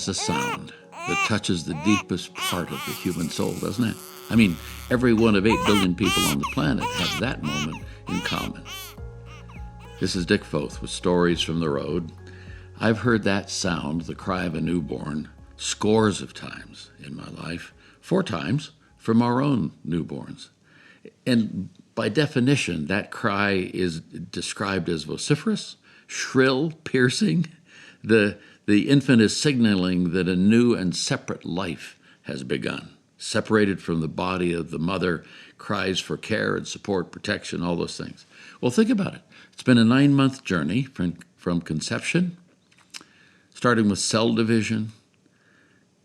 is a sound that touches the deepest part of the human soul, doesn't it? I mean, every one of 8 billion people on the planet have that moment in common. This is Dick Foth with Stories from the Road. I've heard that sound, the cry of a newborn, scores of times in my life, 4 times from our own newborns. And by definition, that cry is described as vociferous, shrill, piercing. The infant is signaling that a new and separate life has begun. Separated from the body of the mother, cries for care and support, protection, all those things. Well, think about it. It's been a 9-month journey from conception, starting with cell division,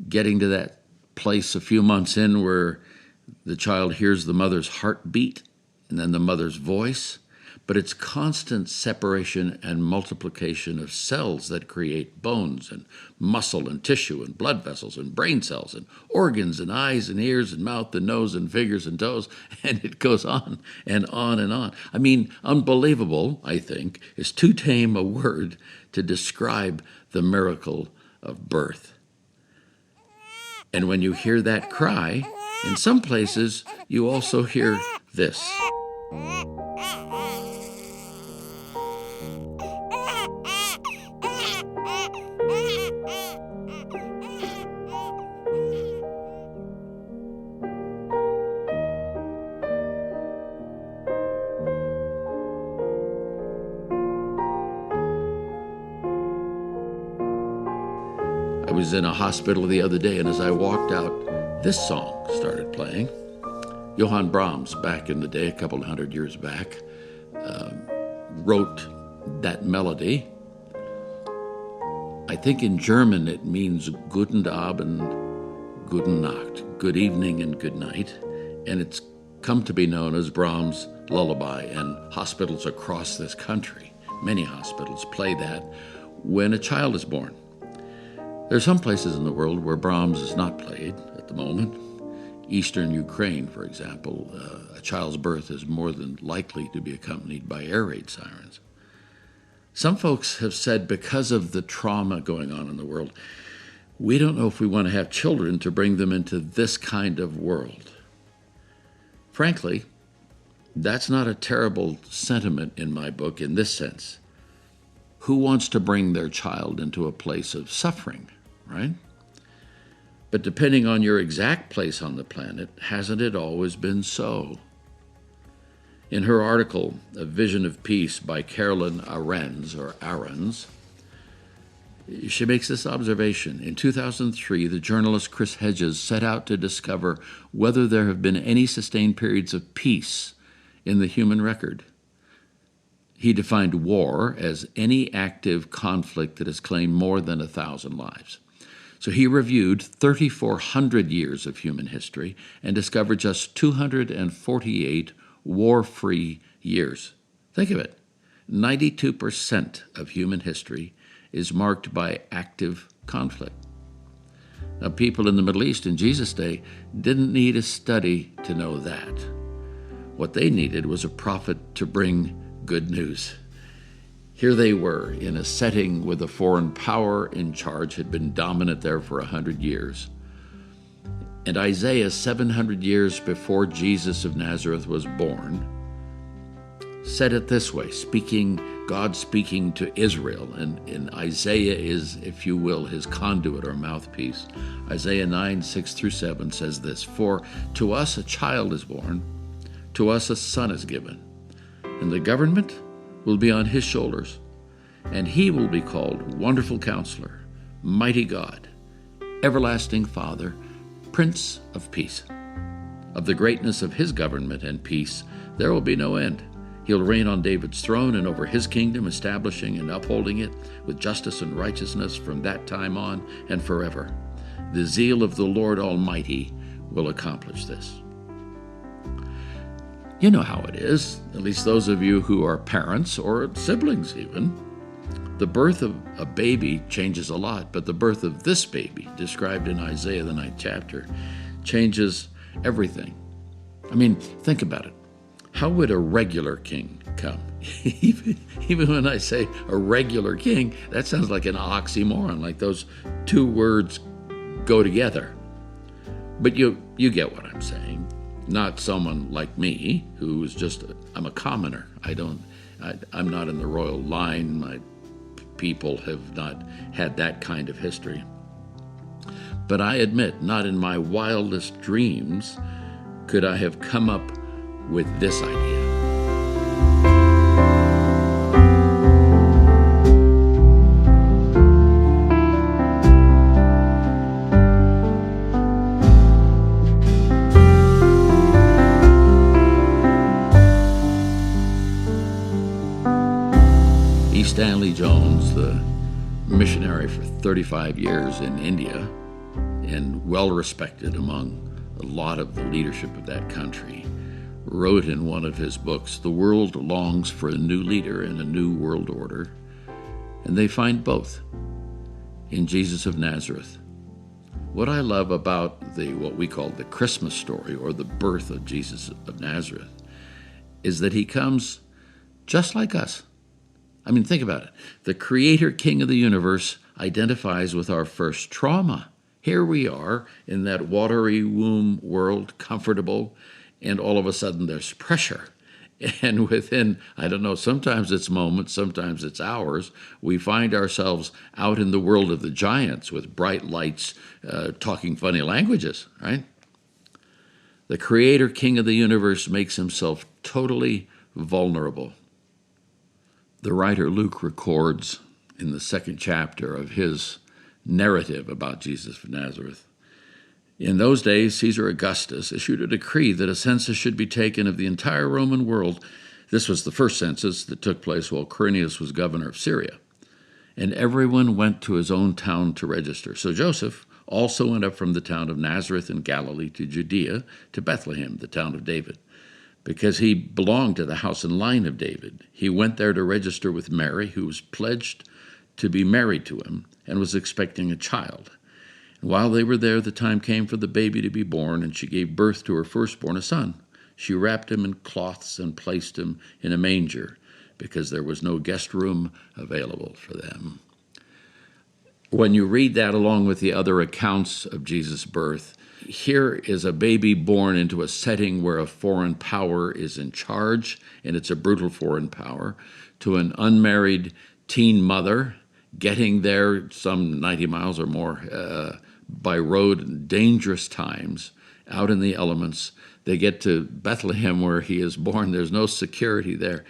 getting to that place a few months in where the child hears the mother's heartbeat and then the mother's voice, but it's constant separation and multiplication of cells that create bones and muscle and tissue and blood vessels and brain cells and organs and eyes and ears and mouth and nose and fingers and toes, and it goes on and on and on. I mean, unbelievable, I think, is too tame a word to describe the miracle of birth. And when you hear that cry, in some places you also hear this. I was in a hospital the other day, and as I walked out, this song started playing. Johann Brahms, back in the day, a couple of 100 years back, wrote that melody. I think in German it means Guten Abend, Guten Nacht, good evening and good night, and it's come to be known as Brahms' lullaby, and hospitals across this country, many hospitals, play that when a child is born. There are some places in the world where Brahms is not played at the moment. Eastern Ukraine, for example, a child's birth is more than likely to be accompanied by air raid sirens. Some folks have said because of the trauma going on in the world, we don't know if we want to have children to bring them into this kind of world. Frankly, that's not a terrible sentiment in my book in this sense. Who wants to bring their child into a place of suffering, right? But depending on your exact place on the planet, hasn't it always been so? In her article, A Vision of Peace by Carolyn Arends, she makes this observation. In 2003, the journalist Chris Hedges set out to discover whether there have been any sustained periods of peace in the human record. He defined war as any active conflict that has claimed more than 1,000 lives. So he reviewed 3,400 years of human history and discovered just 248 war-free years. Think of it. 92% of human history is marked by active conflict. Now, people in the Middle East in Jesus' day didn't need a study to know that. What they needed was a prophet to bring good news. Here they were in a setting where the foreign power in charge had been dominant there for 100 years. And Isaiah, 700 years before Jesus of Nazareth was born, said it this way, God speaking to Israel. And Isaiah is, if you will, his conduit or mouthpiece. Isaiah 9, 6 through 7 says this, "For to us a child is born, to us a son is given, and the government will be on his shoulders, and he will be called Wonderful Counselor, Mighty God, Everlasting Father, Prince of Peace. Of the greatness of his government and peace there will be no end. He'll reign on David's throne and over his kingdom, establishing and upholding it with justice and righteousness from that time on and forever. The zeal of the Lord Almighty will accomplish this." You know how it is, at least those of you who are parents or siblings even. The birth of a baby changes a lot, but the birth of this baby, described in Isaiah, the 9th chapter, changes everything. I mean, think about it. How would a regular king come. Even when I say a regular king, that sounds like an oxymoron, like those two words go together. But you get what I'm saying. Not someone like me who is just, I'm a commoner. I'm not in the royal line. My people have not had that kind of history. But I admit, not in my wildest dreams could I have come up with this idea. E. Stanley Jones, the missionary for 35 years in India and well respected among a lot of the leadership of that country, wrote in one of his books, "The world longs for a new leader and a new world order, and they find both in Jesus of Nazareth." What I love about what we call the Christmas story, or the birth of Jesus of Nazareth, is that he comes just like us. I mean, think about it. The creator king of the universe identifies with our first trauma. Here we are in that watery womb world, comfortable, and all of a sudden there's pressure. And within, I don't know, sometimes it's moments, sometimes it's hours, we find ourselves out in the world of the giants with bright lights, talking funny languages, right? The creator king of the universe makes himself totally vulnerable. The writer Luke records in the second chapter of his narrative about Jesus of Nazareth. In those days, Caesar Augustus issued a decree that a census should be taken of the entire Roman world. This was the first census that took place while Quirinius was governor of Syria. And everyone went to his own town to register. So Joseph also went up from the town of Nazareth in Galilee to Judea, to Bethlehem, the town of David, because he belonged to the house and line of David. He went there to register with Mary, who was pledged to be married to him and was expecting a child. And while they were there, the time came for the baby to be born, and she gave birth to her firstborn, a son. She wrapped him in cloths and placed him in a manger, because there was no guest room available for them. When you read that along with the other accounts of Jesus' birth, here is a baby born into a setting where a foreign power is in charge, and it's a brutal foreign power, to an unmarried teen mother getting there some 90 miles or more by road in dangerous times, out in the elements. They get to Bethlehem where he is born. There's no security there.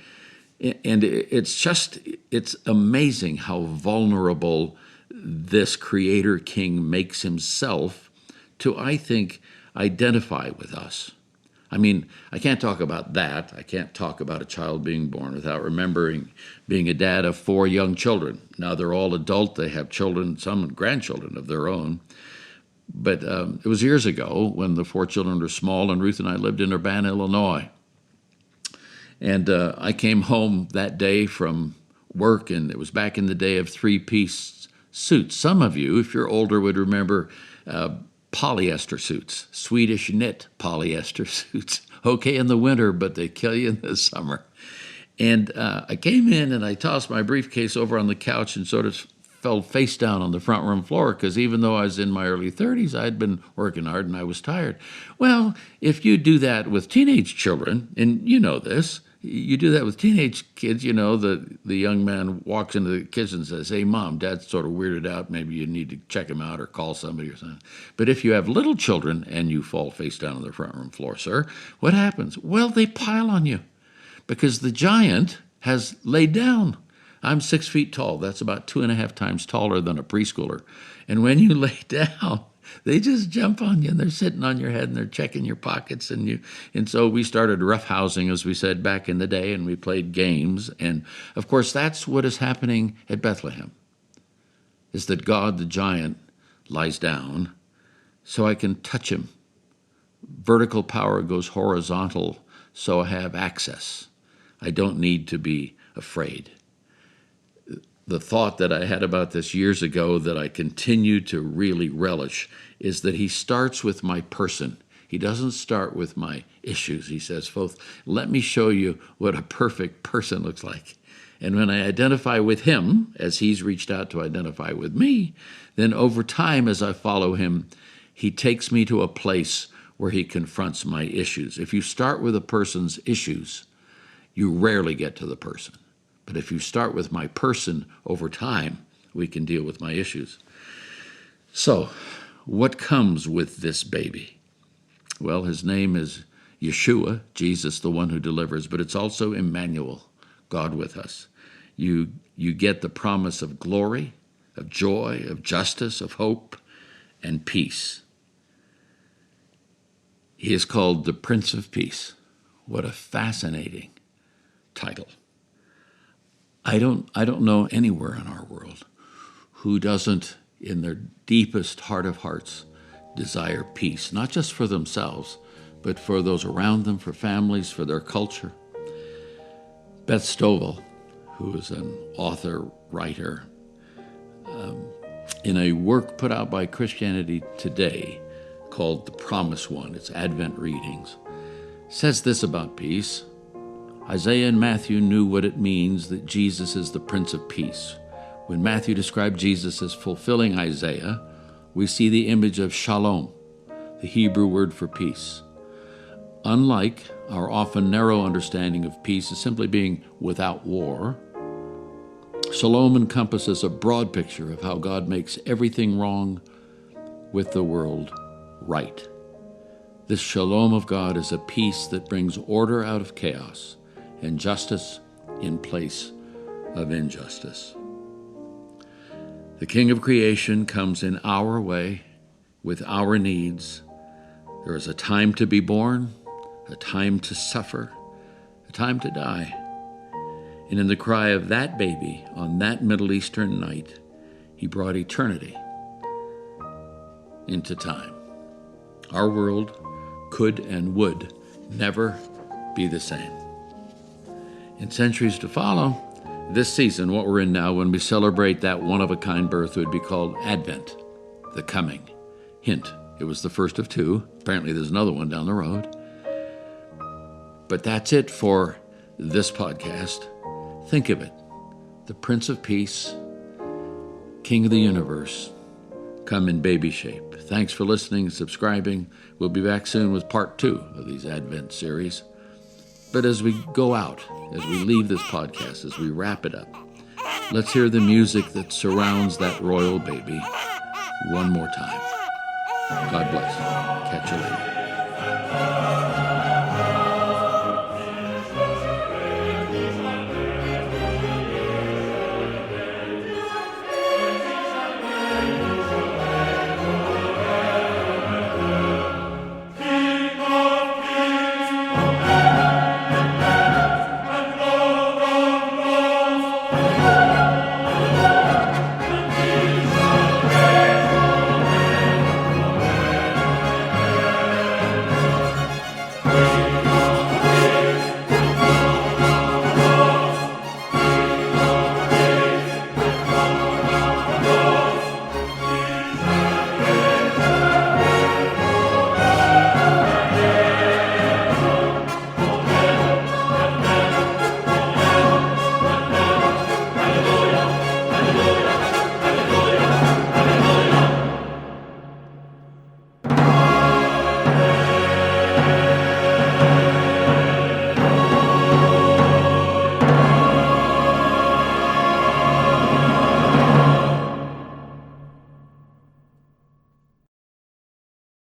And it's amazing how vulnerable this creator king makes himself to, I think, identify with us. I mean, I can't talk about that. I can't talk about a child being born without remembering being a dad of 4 young children. Now they're all adult. They have children, some grandchildren of their own. But it was years ago when the 4 children were small, and Ruth and I lived in Urbana, Illinois. And I came home that day from work, and it was back in the day of 3-piece suits. Some of you, if you're older, would remember polyester suits, Swedish knit polyester suits. Okay in the winter, but they kill you in the summer. And I came in and I tossed my briefcase over on the couch and sort of fell face down on the front room floor, because even though I was in my early 30s, I'd been working hard and I was tired. Well, if you do that with teenage children, and you know this, you do that with teenage kids, you know, the young man walks into the kitchen and says, "Hey, Mom, Dad's sort of weirded out. Maybe you need to check him out or call somebody or something." But if you have little children and you fall face down on the front room floor, sir, what happens? Well, they pile on you because the giant has laid down. I'm 6 feet tall. That's about 2.5 times taller than a preschooler. And when you lay down, they just jump on you, and they're sitting on your head, and they're checking your pockets. And so we started roughhousing, as we said back in the day, and we played games. And, of course, that's what is happening at Bethlehem, is that God, the giant, lies down so I can touch him. Vertical power goes horizontal, so I have access. I don't need to be afraid. The thought that I had about this years ago that I continue to really relish is that he starts with my person. He doesn't start with my issues. He says, let me show you what a perfect person looks like. And when I identify with him, as he's reached out to identify with me, then over time, as I follow him, he takes me to a place where he confronts my issues. If you start with a person's issues, you rarely get to the person. But if you start with my person, over time, we can deal with my issues. So, what comes with this baby? Well, his name is Yeshua, Jesus, the one who delivers, but it's also Emmanuel, God with us. You get the promise of glory, of joy, of justice, of hope, and peace. He is called the Prince of Peace. What a fascinating title. I don't know anywhere in our world who doesn't, in their deepest heart of hearts, desire peace, not just for themselves, but for those around them, for families, for their culture. Beth Stovall, who is an author, writer, in a work put out by Christianity Today called The Promised One, it's Advent readings, says this about peace. Isaiah and Matthew knew what it means that Jesus is the Prince of Peace. When Matthew described Jesus as fulfilling Isaiah, we see the image of shalom, the Hebrew word for peace. Unlike our often narrow understanding of peace as simply being without war, shalom encompasses a broad picture of how God makes everything wrong with the world right. This shalom of God is a peace that brings order out of chaos and justice in place of injustice. The King of creation comes in our way, with our needs. There is a time to be born, a time to suffer, a time to die. And in the cry of that baby on that Middle Eastern night, he brought eternity into time. Our world could and would never be the same. In centuries to follow, this season, what we're in now, when we celebrate that one-of-a-kind birth, would be called Advent, the coming. Hint, it was the first of two. Apparently there's another one down the road. But that's it for this podcast. Think of it. The Prince of Peace, King of the universe, come in baby shape. Thanks for listening and subscribing. We'll be back soon with part 2 of these Advent series. But as we go out, as we leave this podcast, as we wrap it up, let's hear the music that surrounds that royal baby one more time. God bless. Catch you later.